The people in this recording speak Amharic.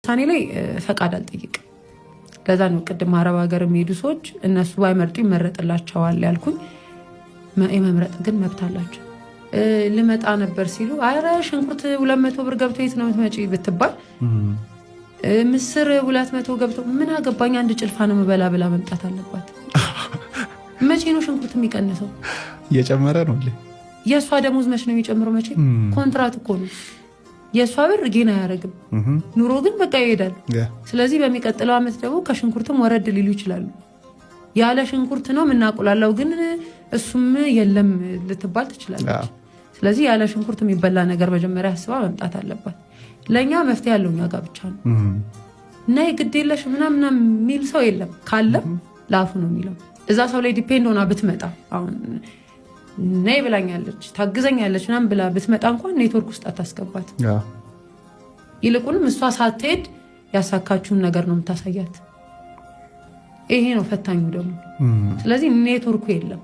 ውሳኔ ላይ ፈቃድ አልጠይቅም። ለዛ ነው ቅድም አረብ ሀገር የሚሄዱ ሰዎች እነሱ ባይመርጡ ይመረጥላቸዋል ያልኩኝ። የመምረጥ ግን መብት አላቸው። ልመጣ ነበር ሲሉ አረ ሽንኩርት 200 ብር ገብቶ የት ነው የምትመጪ ብትባል ምስር 200 ገብቶ ምን አገባኝ አንድ ጭልፋ ነው የምበላ ብላ መምጣት አለባት። መቼ ነው ሽንኩርት የሚቀንሰው? እየጨመረ ነው። የእሷ ደሞዝ መቼ ነው የሚጨምረው? መቼ ኮንትራት እኮ ነው። የእሷ ብር ጌን አያደርግም። ኑሮ ግን በቃ ይሄዳል። ስለዚህ በሚቀጥለው ዓመት ደግሞ ከሽንኩርትም ወረድ ሊሉ ይችላሉ። ያለ ሽንኩርት ነው የምናቁላለው ግን እሱም የለም ልትባል ትችላለች። ስለዚህ ያለ ሽንኩርት የሚበላ ነገር መጀመሪያ አስባ መምጣት አለባት። ለእኛ መፍትሄ ያለው እኛ ጋር ብቻ ነው እና የግድ የለሽ ምናምን የሚል ሰው የለም። ካለም ለአፉ ነው የሚለው። እዛ ሰው ላይ ዲፔንድ ሆና ብትመጣ አሁን ነይ ብላኛለች ታግዘኛለች ምናምን ብላ ብትመጣ እንኳን ኔትወርክ ውስጥ አታስገባት። ይልቁንም እሷ ሳትሄድ ያሳካችውን ነገር ነው የምታሳያት። ይሄ ነው ፈታኙ ደግሞ። ስለዚህ ኔትወርኩ የለም።